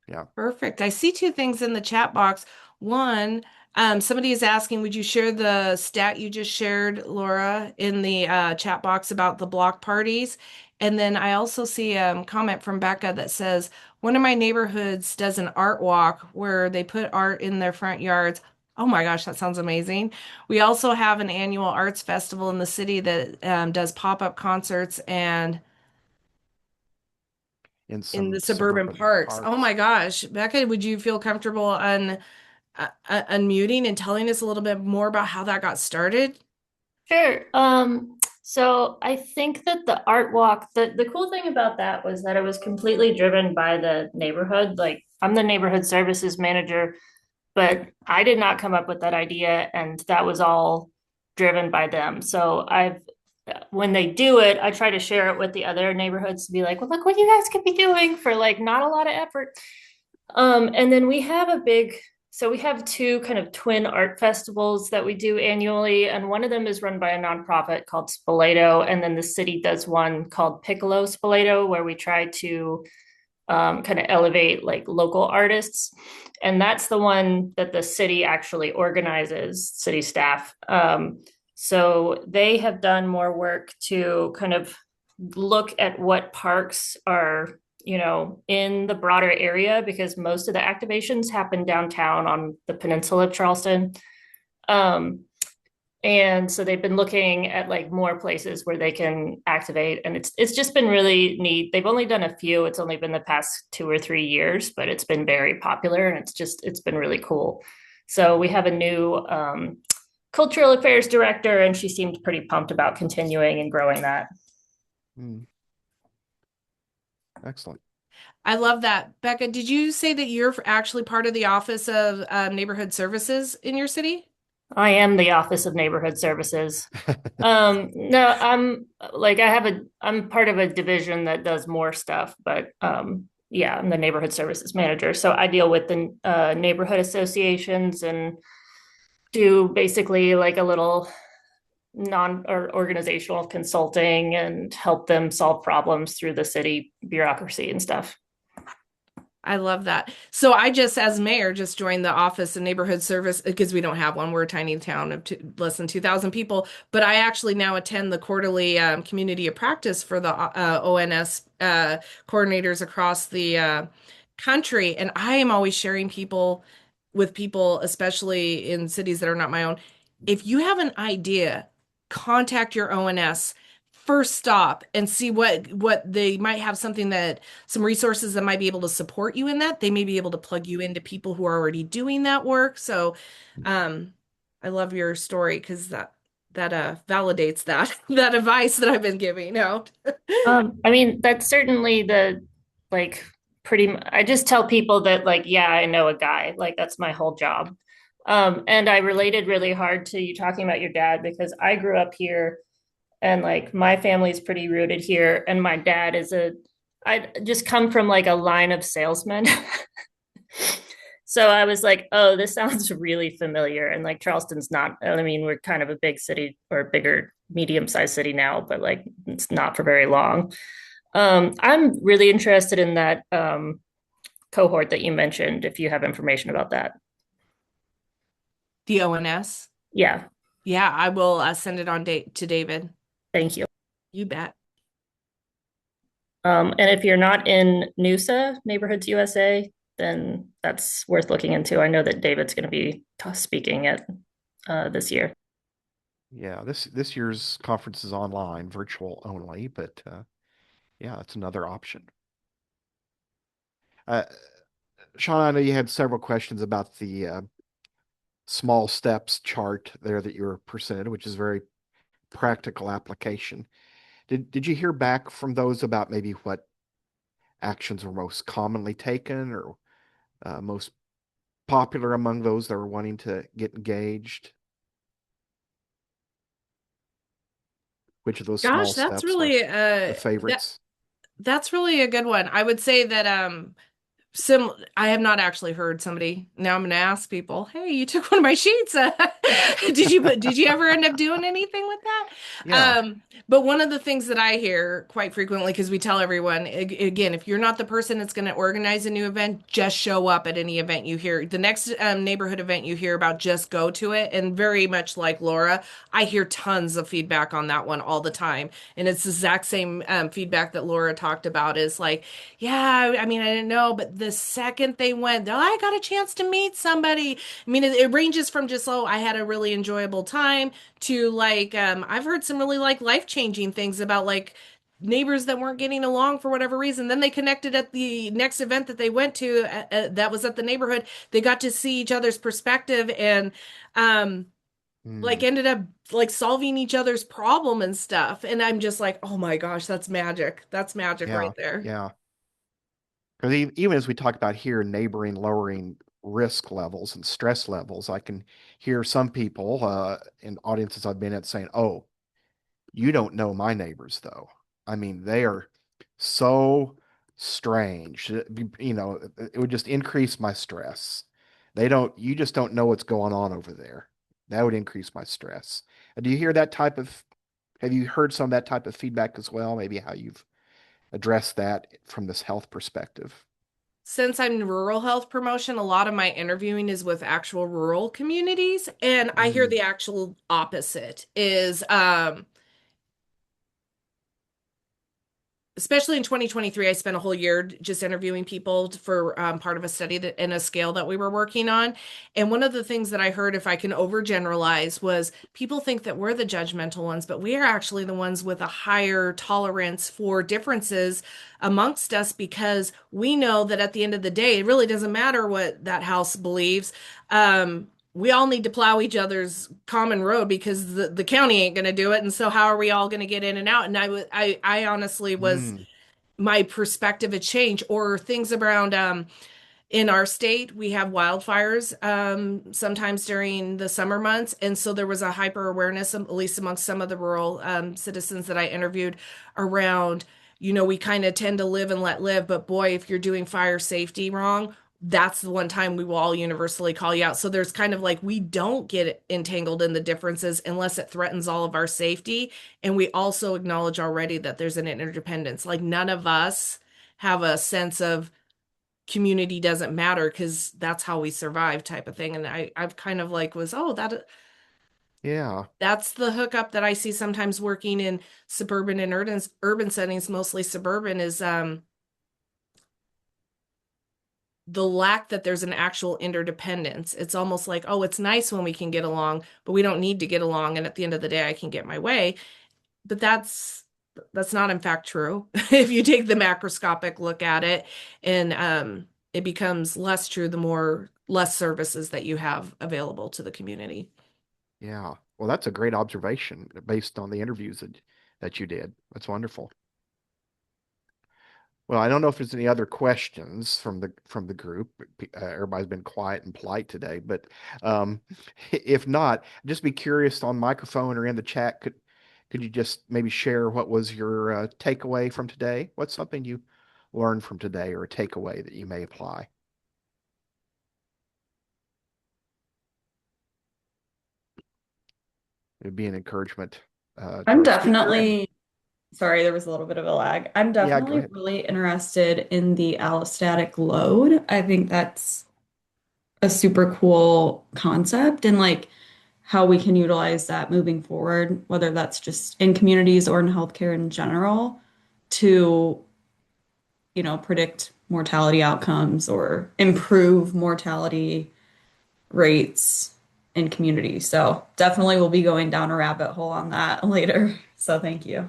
yeah. Perfect. I see two things in the chat box. One, somebody is asking, would you share the stat you just shared, Laura, in the chat box about the block parties? And then I also see a comment from Becca that says, one of my neighborhoods does an art walk where they put art in their front yards. Oh my gosh, that sounds amazing. We also have an annual arts festival in the city that does pop-up concerts and In in the some suburban suburban parks. Oh parks. my gosh, Becca, would you feel comfortable unmuting and telling us a little bit more about how that got started? Sure. So I think that the cool thing about that was that it was completely driven by the neighborhood. Like I'm the neighborhood services manager, but I did not come up with that idea, and that was all driven by them. So when they do it, I try to share it with the other neighborhoods to be like, well, look what you guys could be doing for like not a lot of effort. And then we have two kind of twin art festivals that we do annually, and one of them is run by a nonprofit called Spoleto, and then the city does one called Piccolo Spoleto, where we try to kind of elevate like local artists. And that's the one that the city actually organizes, city staff. So they have done more work to kind of look at what parks are, in the broader area, because most of the activations happen downtown on the peninsula of Charleston. Um, and so they've been looking at like more places where they can activate, and it's just been really neat. They've only done a few. It's only been the past 2 or 3 years, but it's been very popular, and it's been really cool. So we have a new cultural affairs director, and she seemed pretty pumped about continuing and growing that. Mm. Excellent. I love that. Becca, did you say that you're actually part of the Office of Neighborhood Services in your city? I am the Office of Neighborhood Services. No, I'm part of a division that does more stuff, but yeah, I'm the neighborhood services manager. So I deal with the neighborhood associations and do basically like a little non or organizational consulting and help them solve problems through the city bureaucracy and stuff. I love that. So I just, as mayor, just joined the Office of Neighborhood Service because we don't have one. We're a tiny town of less than 2,000 people. But I actually now attend the quarterly community of practice for the ONS coordinators across the country. And I am always sharing with people, especially in cities that are not my own. If you have an idea, contact your ONS. First stop and see what they might have some resources that might be able to support you in that. They may be able to plug you into people who are already doing that work. So I love your story because that validates that that advice that I've been giving out. I mean, that's certainly like I just tell people that like, yeah, I know a guy, like that's my whole job. And I related really hard to you talking about your dad because I grew up here and like my family's pretty rooted here. And my dad I just come from like a line of salesmen. So I was like, oh, this sounds really familiar. And like Charleston's not, I mean, we're kind of a big city or bigger, medium-sized city now, but like it's not for very long. I'm really interested in that cohort that you mentioned, if you have information about that. The ONS. Yeah, Yeah, I will send it on to David. thank you. You bet. And if you're not in NUSA, Neighborhoods USA, then that's worth looking into. I know that David's going to be speaking at this year. Yeah, this year's conference is online, virtual only, but yeah, it's another option. Uh, Sean, I know you had several questions about the small steps chart there that you were presented, which is very practical application. Did you hear back from those about maybe what actions were most commonly taken or most popular among those that were wanting to get engaged? Which of those small Gosh, that's steps are really the favorites? that's really a good one. I would say that I have not actually heard somebody. Now I'm going to ask people, "Hey, you took one of my sheets. Did you ever end up doing anything with that?" Yeah. But one of the things that I hear quite frequently, because we tell everyone, again, if you're not the person that's going to organize a new event, just show up at any event you hear. The next neighborhood event you hear about, just go to it. And very much like Laura, I hear tons of feedback on that one all the time. And it's the exact same feedback that Laura talked about is like, yeah, I mean, I didn't know, but the second they went, oh, I got a chance to meet somebody. I mean, it ranges from just, oh, I had a really enjoyable time to like, I've heard some really like life-changing things about like neighbors that weren't getting along for whatever reason. Then they connected at the next event that they went to that was at the neighborhood. They got to see each other's perspective and, like ended up like solving each other's problem and stuff. And I'm just like, oh my gosh, that's magic. That's magic Yeah. right there. Yeah. Because even as we talk about here, neighboring, lowering risk levels and stress levels, I can hear some people in audiences I've been at saying, "Oh, you don't know my neighbors, though. I mean, they are so strange. It would just increase my stress. You just don't know what's going on over there. That would increase my stress." Do you hear that have you heard some of that type of feedback as well? Maybe how you've addressed that from this health perspective? Since I'm in rural health promotion, a lot of my interviewing is with actual rural communities, and I hear Mm, the actual opposite is especially in 2023, I spent a whole year just interviewing people for part of a study that in a scale that we were working on. And one of the things that I heard, if I can overgeneralize, was people think that we're the judgmental ones, but we are actually the ones with a higher tolerance for differences amongst us because we know that at the end of the day, it really doesn't matter what that house believes. We all need to plow each other's common road because the county ain't going to do it. And so how are we all going to get in and out? And I honestly was mm, my perspective had changed or things around in our state, we have wildfires sometimes during the summer months. And so there was a hyper awareness, at least amongst some of the rural citizens that I interviewed around, we kind of tend to live and let live. But boy, if you're doing fire safety wrong, that's the one time we will all universally call you out. So there's kind of like we don't get entangled in the differences unless it threatens all of our safety. And we also acknowledge already that there's an interdependence. Like none of us have a sense of community doesn't matter because that's how we survive type of thing. And I've kind of like was, oh, yeah. that's the hookup that I see sometimes working in suburban and urban settings, mostly suburban, is the lack that there's an actual interdependence. It's almost like, oh, it's nice when we can get along, but we don't need to get along. And at the end of the day, I can get my way. But that's not in fact true. If you take the macroscopic look at it, and it becomes less true the more less services that you have available to the community. Yeah. Well, that's a great observation based on the interviews that you did. That's wonderful. Well, I don't know if there's any other questions from the group. Everybody's been quiet and polite today, but um, if not, just be curious on microphone or in the chat. Could you just maybe share what was your takeaway from today? What's something you learned from today or a takeaway that you may apply? It'd be an encouragement to I'm our speaker. And definitely, sorry, there was a little bit of a lag. I'm yeah, go definitely ahead. really interested in the allostatic load. I think that's a super cool concept and like how we can utilize that moving forward, whether that's just in communities or in healthcare in general, to, predict mortality outcomes or improve mortality rates in communities. So definitely we'll be going down a rabbit hole on that later. So thank you.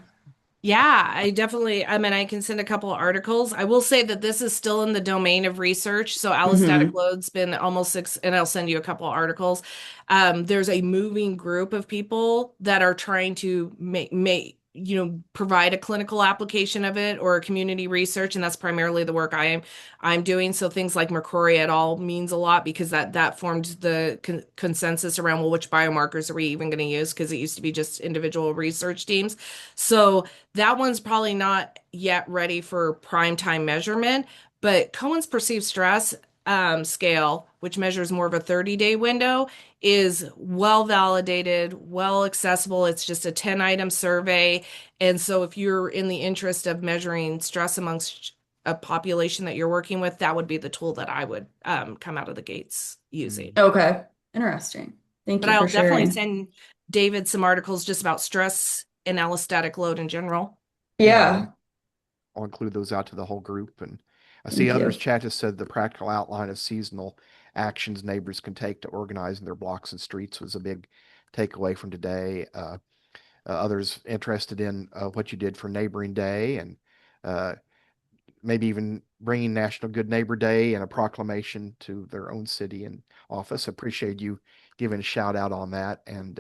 Yeah, I mean, I can send a couple of articles. I will say that this is still in the domain of research. So allostatic Hmm. load's been almost six, and I'll send you a couple of articles. There's a moving group of people that are trying to provide a clinical application of it or a community research, and that's primarily the work I'm doing. So things like McCrory et al. Means a lot because that formed the consensus around, well, which biomarkers are we even going to use? Because it used to be just individual research teams. So that one's probably not yet ready for prime time measurement, but Cohen's perceived stress scale, which measures more of a 30-day window, is well validated, well accessible. It's just a 10-item survey. And so if you're in the interest of measuring stress amongst a population that you're working with, that would be the tool that I would come out of the gates using. Mm, Okay. Interesting. Thank But you for I'll definitely sharing. send David some articles just about stress and allostatic load in general. yeah, Yeah. I'll include those out to the whole group. And I see Thank others you. chat has said the practical outline of seasonal actions neighbors can take to organize their blocks and streets was a big takeaway from today. Others interested in what you did for Neighboring Day and uh, maybe even bringing National Good Neighbor Day and a proclamation to their own city and office. Appreciate you giving a shout out on that. And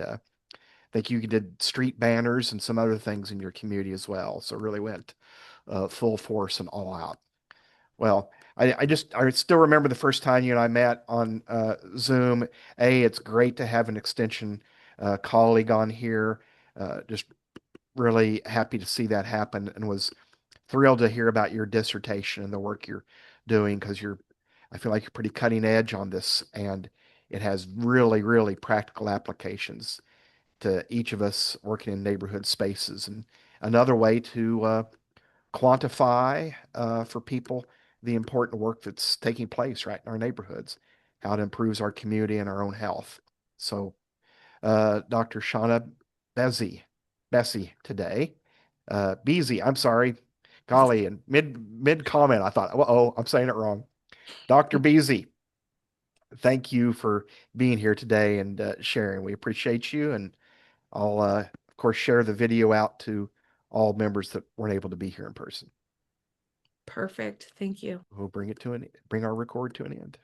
think you did street banners and some other things in your community as well. So really went full force and all out. Well, I still remember the first time you and I met on Zoom. It's great to have an extension colleague on here. Just really happy to see that happen, and was thrilled to hear about your dissertation and the work you're doing, because I feel like you're pretty cutting edge on this, and it has really, really practical applications to each of us working in neighborhood spaces, and another way to quantify for people the important work that's taking place right in our neighborhoods, how it improves our community and our own health. So, Dr. Shawna Bessie today, Beese, I'm sorry, golly, and mid comment, I thought, oh, I'm saying it wrong. Dr. Beese, thank you for being here today and sharing. We appreciate you, and I'll of course share the video out to all members that weren't able to be here in person. Perfect. Thank you. We'll bring our record to an end.